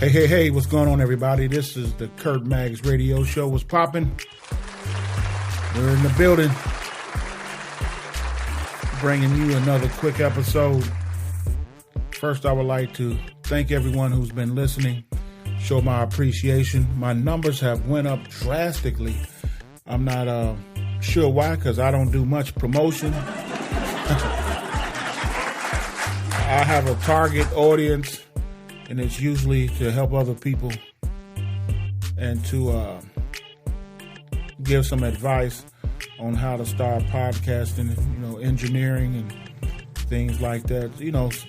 Hey, what's going on, everybody? This is the Kurt Maggs radio show. What's poppin'? We're in the building, bringing you another quick episode. First, I would like to thank everyone who's been listening, show my appreciation. My numbers have went up drastically. I'm not sure why, because I don't do much promotion. I have a target audience, and it's usually to help other people and to give some advice on how to start podcasting, engineering and things like that.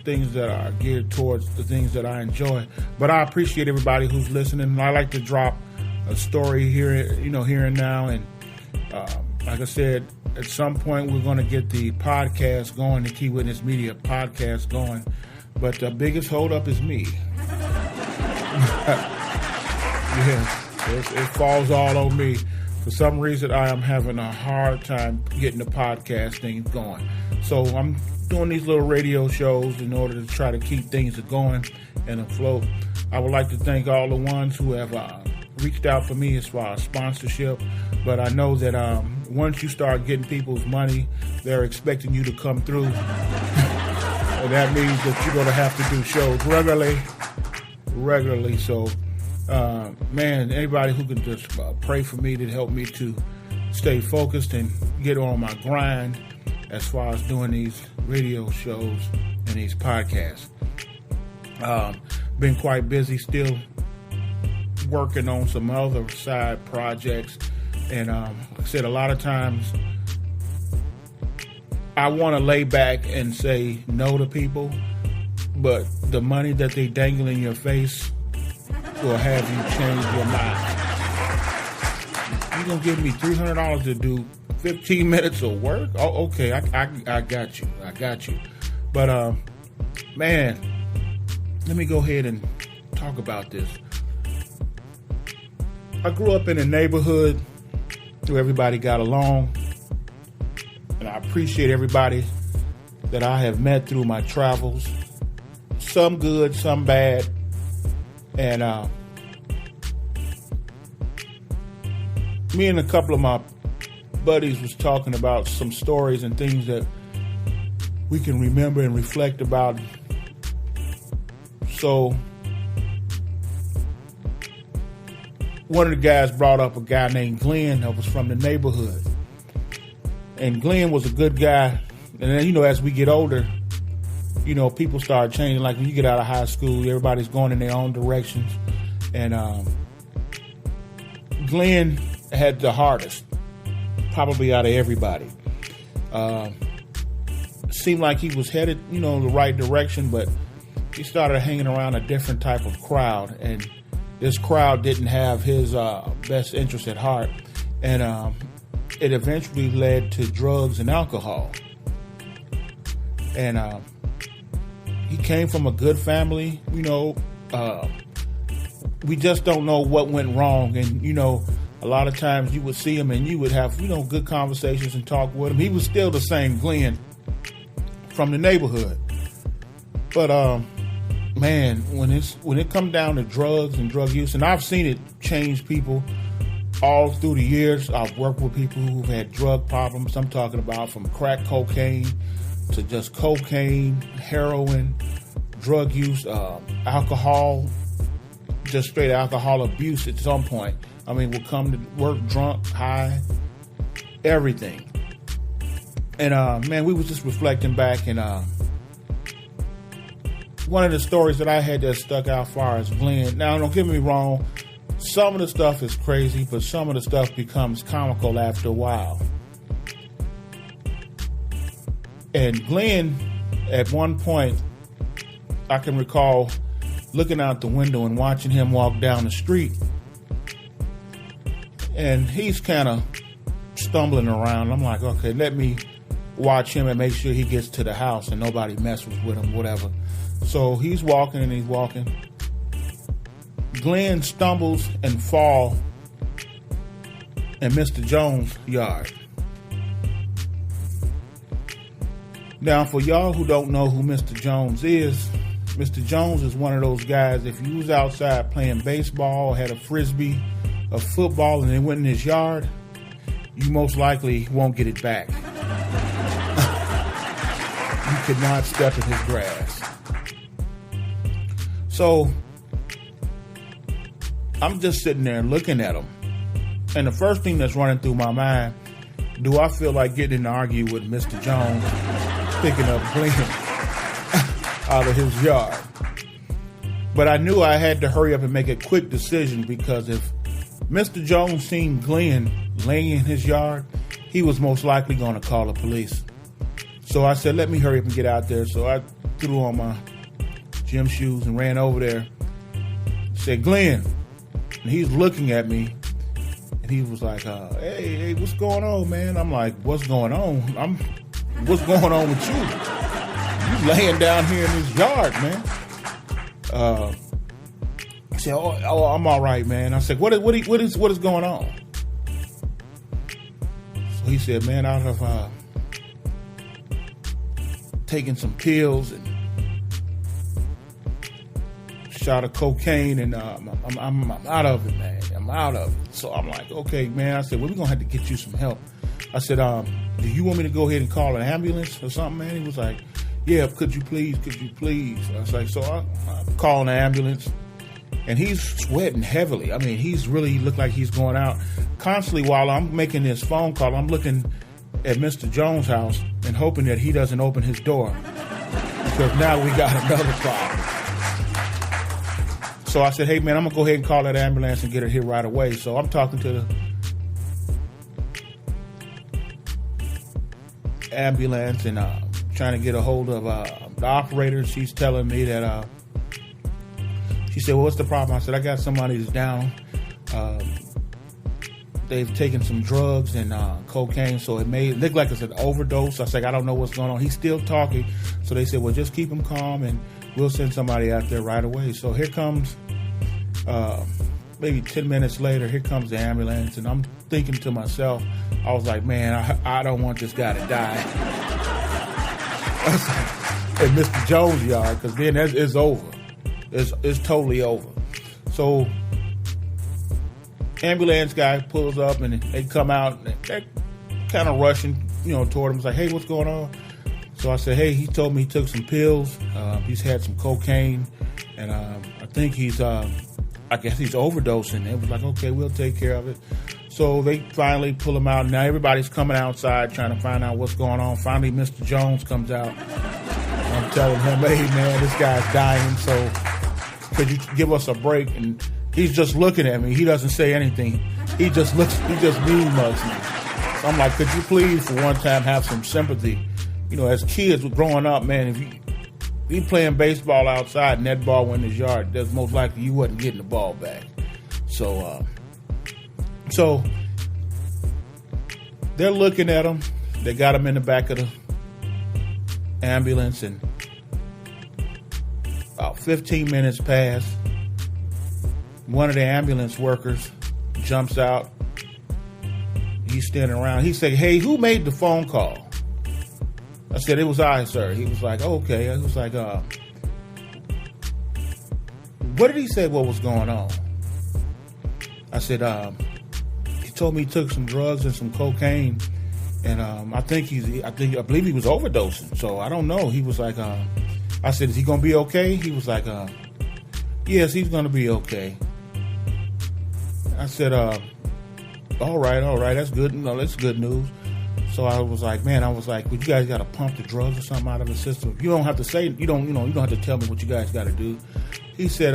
Things that are geared towards the things that I enjoy. But I appreciate everybody who's listening. And I like to drop a story here and now. And like I said, at some point we're going to get the podcast going, the Key Witness Media podcast going. But the biggest holdup is me. It falls all on me. For some reason, I am having a hard time getting the podcast thing going. So I'm doing these little radio shows in order to try to keep things going and afloat. I would like to thank all the ones who have reached out for me as far as sponsorship. But I know that once you start getting people's money, they're expecting you to come through. And that means that you're going to have to do shows regularly. So, anybody who can just pray for me to help me to stay focused and get on my grind as far as doing these radio shows and these podcasts. Been quite busy still working on some other side projects. And like I said, a lot of times I want to lay back and say no to people, but the money that they dangle in your face will have you change your mind. You're going to give me $300 to do 15 minutes of work? Oh, okay, I got you. But, let me go ahead and talk about this. I grew up in a neighborhood where everybody got along. And I appreciate everybody that I have met through my travels. Some good, some bad. And me and a couple of my buddies was talking about some stories and things that we can remember and reflect about. So one of the guys brought up a guy named Glenn that was from the neighborhood. And Glenn was a good guy. And then, as we get older, people start changing. Like when you get out of high school, everybody's going in their own directions. And Glenn had the hardest, probably out of everybody. Seemed like he was headed, the right direction, but he started hanging around a different type of crowd. And this crowd didn't have his best interest at heart. And it eventually led to drugs and alcohol. And he came from a good family, we just don't know what went wrong. And, a lot of times you would see him and you would have, good conversations and talk with him. He was still the same Glenn from the neighborhood. But, when it come down to drugs and drug use, and I've seen it change people all through the years. I've worked with people who've had drug problems. I'm talking about from crack cocaine to just cocaine, heroin, drug use, alcohol, just straight alcohol abuse at some point. I mean, we'll come to work drunk, high, everything. And, we was just reflecting back, and one of the stories that I had that stuck out far as Glenn. Now, don't get me wrong. Some of the stuff is crazy, but some of the stuff becomes comical after a while. And Glenn, at one point, I can recall looking out the window and watching him walk down the street. And he's kind of stumbling around. I'm like, okay, let me watch him and make sure he gets to the house and nobody messes with him, whatever. So he's walking and he's walking. Glenn stumbles and fall in Mr. Jones' yard. Now, for y'all who don't know who Mr. Jones is, Mr. Jones is one of those guys, if you was outside playing baseball, had a frisbee, a football, and it went in his yard, you most likely won't get it back. You could not step in his grass. So I'm just sitting there looking at him. And the first thing that's running through my mind, do I feel like getting in an argue with Mr. Jones, picking up Glenn out of his yard? But I knew I had to hurry up and make a quick decision, because if Mr. Jones seen Glenn laying in his yard, he was most likely going to call the police. So I said, let me hurry up and get out there. So I threw on my gym shoes and ran over there. Said, Glenn. And he's looking at me. And he was like, hey, what's going on, man? I'm like, what's going on? What's going on with you? You laying down here in this yard, man. He said, oh, I'm all right, man. I said, what is going on? So he said, man, I have taken some pills and shot of cocaine, and I'm out of it, man. I'm out of it. So I'm like, okay, man. I said, well, we're going to have to get you some help. I said, do you want me to go ahead and call an ambulance or something, man? He was like, yeah, could you please? I was like, so I'm calling an ambulance, and he's sweating heavily. I mean, he's really looked like he's going out. Constantly while I'm making this phone call, I'm looking at Mr. Jones' house and hoping that he doesn't open his door, because now we got another problem. So I said, hey, man, I'm going to go ahead and call that ambulance and get her here right away. So I'm talking to the ambulance and trying to get a hold of the operator. She's telling me that, she said, well, what's the problem? I said, I got somebody that's down. They've taken some drugs and cocaine, so it may look like it's an overdose. I was like, I don't know what's going on. He's still talking. So they said, well, just keep him calm and we'll send somebody out there right away. So here comes, maybe 10 minutes later, here comes the ambulance, and I'm thinking to myself, I was like, man, I don't want this guy to die at Mr. Jones' yard, because then it's over. It's totally over. So ambulance guy pulls up, and they come out, and they're kind of rushing, toward him. It's like, hey, what's going on? So I said, hey, he told me he took some pills. He's had some cocaine, and I think he's overdosing. It was like, okay, we'll take care of it. So they finally pull him out. Now everybody's coming outside trying to find out what's going on. Finally, Mr. Jones comes out. I'm telling him, hey, man, this guy's dying, so could you give us a break? And he's just looking at me. He doesn't say anything. He just mean mugs me. So I'm like, could you please, for one time, have some sympathy? As kids were growing up, man, if you playing baseball outside and that ball went in his yard, that's most likely you wasn't getting the ball back. So they're looking at him. They got him in the back of the ambulance, and about 15 minutes pass. One of the ambulance workers jumps out. He's standing around. He said, hey, who made the phone call? I said, it was I, sir. He was like, oh, okay. I was like, what did he say what was going on? I said, he told me he took some drugs and some cocaine, and I believe he was overdosing. So I don't know. He was like, I said, is he going to be okay? He was like, yes, he's going to be okay. I said, all right. That's good. No, that's good news. So I was like, well, you guys got to pump the drugs or something out of the system. You don't have to say, you don't have to tell me what you guys got to do. He said,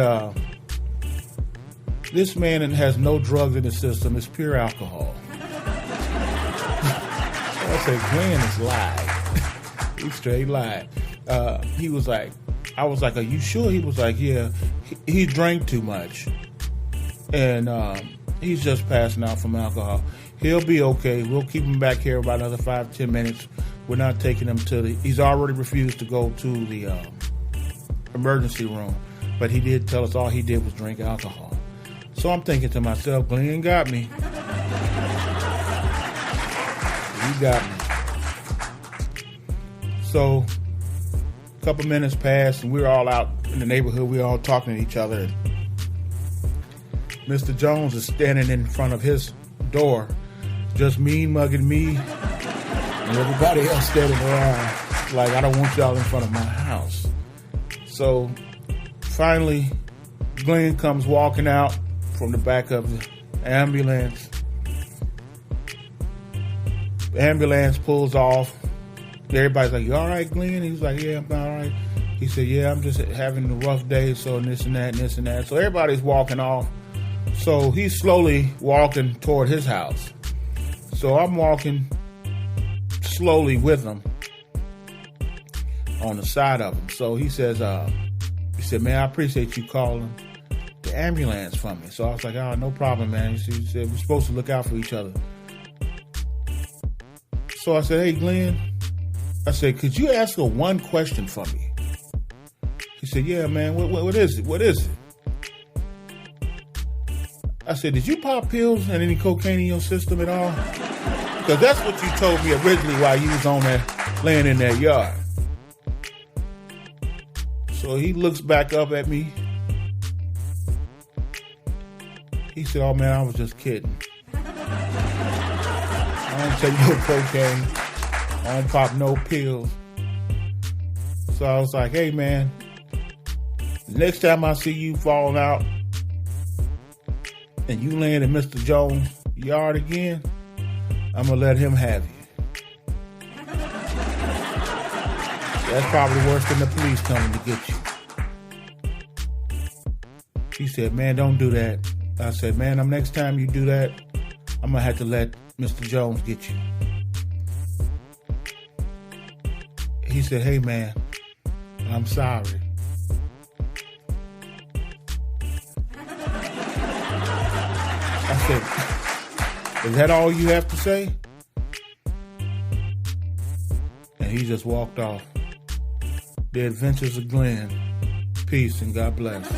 this man has no drugs in the system. It's pure alcohol. I said, Glenn is lied. He straight lied. He was like, I was like, are you sure? He was like, yeah, he drank too much. And he's just passing out from alcohol. He'll be okay. We'll keep him back here about another 5-10 minutes. We're not taking him he's already refused to go to the emergency room. But he did tell us all he did was drink alcohol. So I'm thinking to myself, Glenn got me. You got me. So a couple minutes passed, and we were all out in the neighborhood. We all talking to each other. And Mr. Jones is standing in front of his door, just mean mugging me and everybody else standing around like, I don't want y'all in front of my house. So finally, Glenn comes walking out from the back of the ambulance. The ambulance pulls off. Everybody's like, you all right, Glenn? He's like, yeah, I'm all right. He said, yeah, I'm just having a rough day, so this and that and this and that. So everybody's walking off. So he's slowly walking toward his house. So I'm walking slowly with him on the side of him. So he says, he said, man, I appreciate you calling the ambulance for me. So I was like, oh, no problem, man. He said, we're supposed to look out for each other. So I said, hey, Glenn, I said, could you ask her one question for me? He said, yeah, man, what is it? What is it? I said, did you pop pills and any cocaine in your system at all? Because that's what you told me originally while you was on there laying in that yard. So he looks back up at me. He said, oh, man, I was just kidding. I don't take no cocaine. I don't pop no pills. So I was like, hey, man, next time I see you falling out and you land in Mr. Jones' yard again, I'm going to let him have you. That's probably worse than the police coming to get you. He said, man, don't do that. I said, man, next time you do that, I'm going to have to let Mr. Jones get you. He said, hey, man, I'm sorry. I said, is that all you have to say? And he just walked off. The Adventures of Glenn. Peace and God bless.